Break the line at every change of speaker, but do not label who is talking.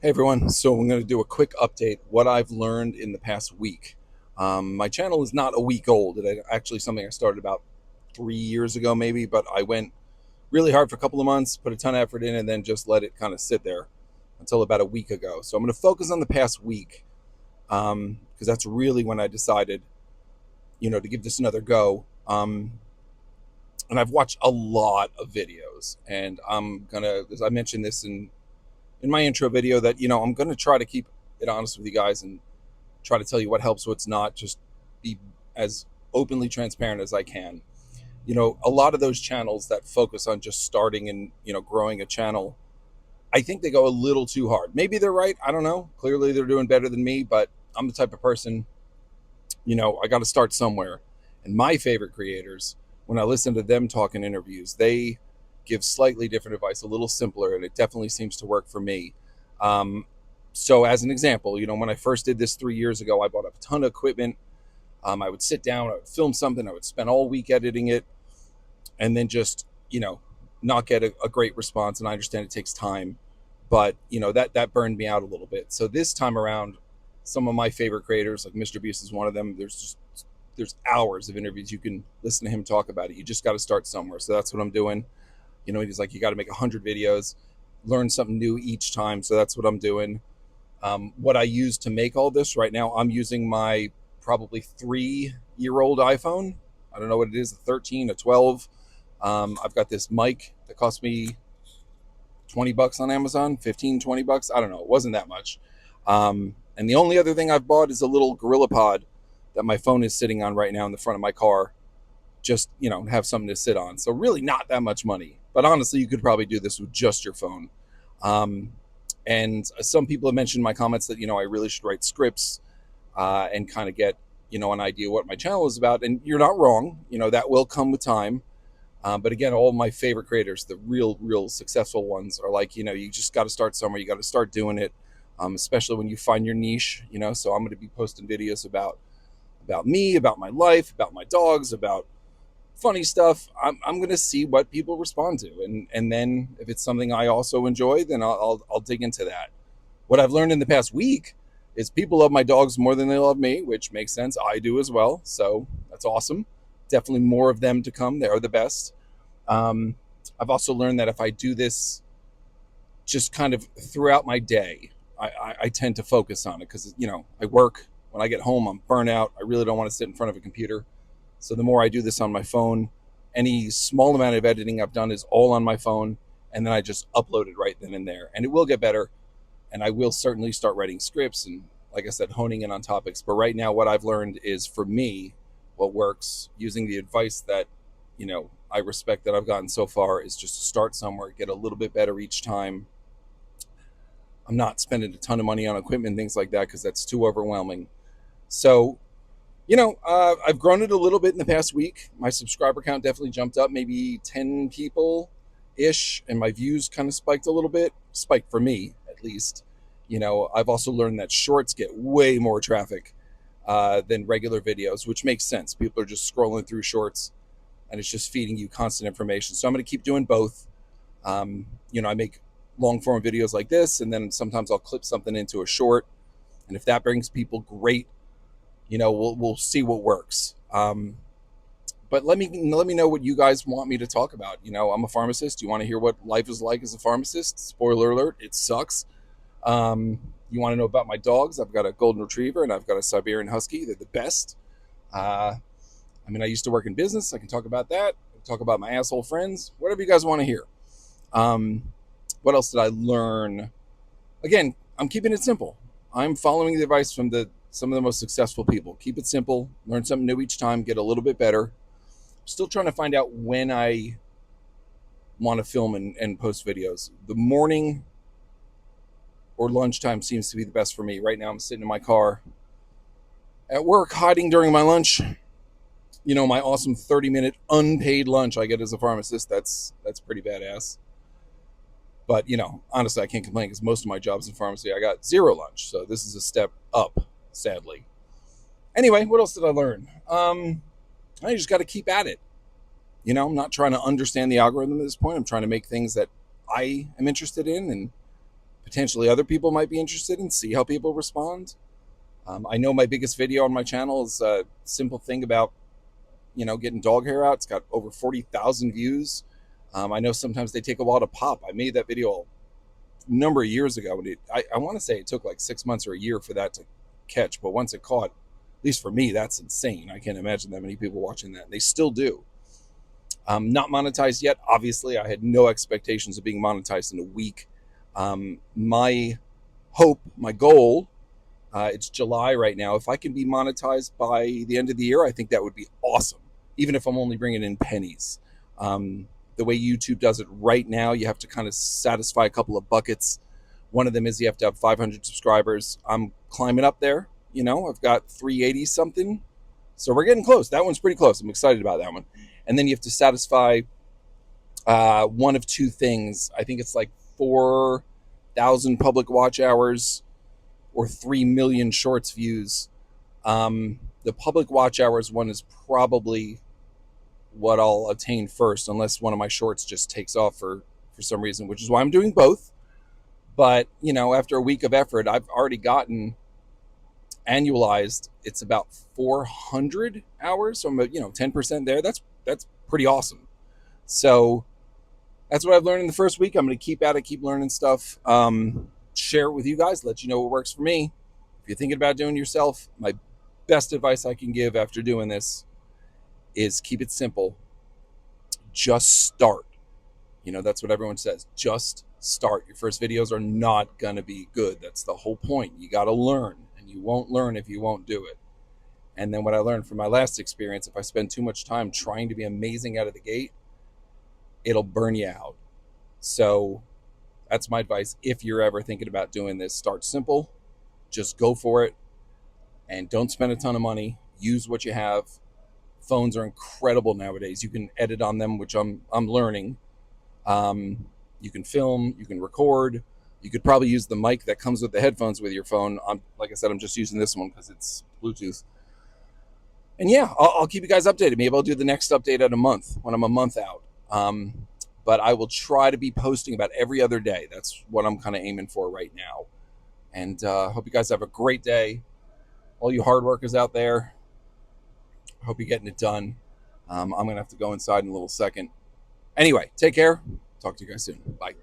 Hey everyone, so I'm going to do a quick update what I've learned in the past week. My channel is not a week old. It actually something I started about 3 years ago, maybe, but I went really hard for a couple of months, put a ton of effort in, and then just let it kind of sit there until about a week ago. So I'm going to focus on the past week because that's really when I decided, to give this another go. And I've watched a lot of videos, and I'm gonna, as I mentioned this in my intro video, that I'm gonna try to keep it honest with you guys and try to tell you what helps, what's not, just be as openly transparent as I can. A lot of those channels that focus on just starting and, growing a channel, I think they go a little too hard. Maybe they're right. I don't know. Clearly they're doing better than me, but I'm the type of person, I got to start somewhere. And my favorite creators, when I listen to them talk in interviews, they give slightly different advice, a little simpler, and it definitely seems to work for me. So, as an example, when I first did this 3 years ago, I bought a ton of equipment. I would sit down, I would film something, I would spend all week editing it, and then just, not get a great response. And I understand it takes time, but that burned me out a little bit. So this time around, some of my favorite creators, like Mr. Beast is one of them. There's hours of interviews you can listen to him talk about it. You just got to start somewhere. So that's what I'm doing. He's like, you got to make 100 videos, learn something new each time. So that's what I'm doing. What I use to make all this right now, I'm using my probably 3-year-old iPhone. I don't know what it is, a 13, a 12. I've got this mic that cost me $20 on Amazon, 15, $20. I don't know. It wasn't that much. And the only other thing I've bought is a little Gorilla Pod that my phone is sitting on right now in the front of my car. Just, have something to sit on. So really not that much money. But honestly, you could probably do this with just your phone. Um, and some people have mentioned in my comments that, I really should write scripts and kind of get, an idea what my channel is about. And you're not wrong. That will come with time. But again, all my favorite creators, the real successful ones, are like, you just got to start somewhere. You got to start doing it, especially when you find your niche. So I'm going to be posting videos about me, about my life, about my dogs, about funny stuff. I'm going to see what people respond to, and then if it's something I also enjoy, then I'll dig into that. What I've learned in the past week is people love my dogs more than they love me, which makes sense. I do as well, so that's awesome. Definitely more of them to come. They are the best. Um, I've also learned that if I do this just kind of throughout my day, I tend to focus on it because, I work. When I get home, I'm burnt out. I really don't want to sit in front of a computer. So the more I do this on my phone, any small amount of editing I've done is all on my phone. And then I just upload it right then and there. And it will get better. And I will certainly start writing scripts and, like I said, honing in on topics. But right now, what I've learned is, for me, what works, using the advice that, I respect that I've gotten so far, is just to start somewhere, get a little bit better each time. I'm not spending a ton of money on equipment and things like that because that's too overwhelming. So, I've grown it a little bit in the past week. My subscriber count definitely jumped up, maybe 10 people ish, and my views kind of spiked a little bit. Spiked for me, at least. I've also learned that shorts get way more traffic than regular videos, which makes sense. People are just scrolling through shorts, and it's just feeding you constant information. So I'm going to keep doing both. I make long form videos like this, and then sometimes I'll clip something into a short. And if that brings people, great. We'll see what works. But let me know what you guys want me to talk about. I'm a pharmacist. You want to hear what life is like as a pharmacist? Spoiler alert: it sucks. You want to know about my dogs? I've got a golden retriever and I've got a Siberian husky. They're the best. Uh, I used to work in business. I can talk about that. I can talk about my asshole friends. Whatever you guys want to hear. Um, what else did I learn? Again, I'm keeping it simple. I'm following the advice from some of the most successful people. Keep it simple. Learn something new each time. Get a little bit better. Still trying to find out when I want to film and post videos. The morning or lunchtime seems to be the best for me. Right now, I'm sitting in my car at work, hiding during my lunch. My awesome 30-minute unpaid lunch I get as a pharmacist. That's pretty badass. But honestly, I can't complain because most of my jobs in pharmacy, I got zero lunch. So this is a step up, sadly. Anyway, what else did I learn? I just got to keep at it. I'm not trying to understand the algorithm at this point. I'm trying to make things that I am interested in and potentially other people might be interested in, see how people respond. I know my biggest video on my channel is a simple thing about, getting dog hair out. It's got over 40,000 views. I know sometimes they take a while to pop. I made that video a number of years ago, and I want to say it took like 6 months or a year for that to catch. But once it caught, at least for me, that's insane. I can't imagine that many people watching that. They still do. Not monetized yet. Obviously, I had no expectations of being monetized in a week. My hope, my goal, it's July right now. If I can be monetized by the end of the year, I think that would be awesome, even if I'm only bringing in pennies. The way YouTube does it right now, you have to kind of satisfy a couple of buckets. One of them is you have to have 500 subscribers. I'm climbing up there. I've got 380 something. So we're getting close. That one's pretty close. I'm excited about that one. And then you have to satisfy one of two things. I think it's like 4,000 public watch hours or 3 million shorts views. The public watch hours one is probably what I'll attain first, unless one of my shorts just takes off for some reason, which is why I'm doing both. But, after a week of effort, I've already gotten annualized. It's about 400 hours. So I'm, 10% there. That's pretty awesome. So that's what I've learned in the first week. I'm going to keep at it, keep learning stuff, share it with you guys, let you know what works for me. If you're thinking about doing it yourself, my best advice I can give after doing this is keep it simple. Just start. That's what everyone says. Just start. Your first videos are not going to be good. That's the whole point. You got to learn, and you won't learn if you won't do it. And then what I learned from my last experience, if I spend too much time trying to be amazing out of the gate, it'll burn you out. So that's my advice. If you're ever thinking about doing this, start simple, just go for it, and don't spend a ton of money. Use what you have. Phones are incredible nowadays. You can edit on them, which I'm learning. You can film, you can record. You could probably use the mic that comes with the headphones with your phone. Like I said, I'm just using this one because it's Bluetooth. And yeah, I'll keep you guys updated. Maybe I'll do the next update at a month when I'm a month out. But I will try to be posting about every other day. That's what I'm kind of aiming for right now. And hope you guys have a great day. All you hard workers out there, hope you're getting it done. I'm going to have to go inside in a little second. Anyway, take care. Talk to you guys soon. Bye.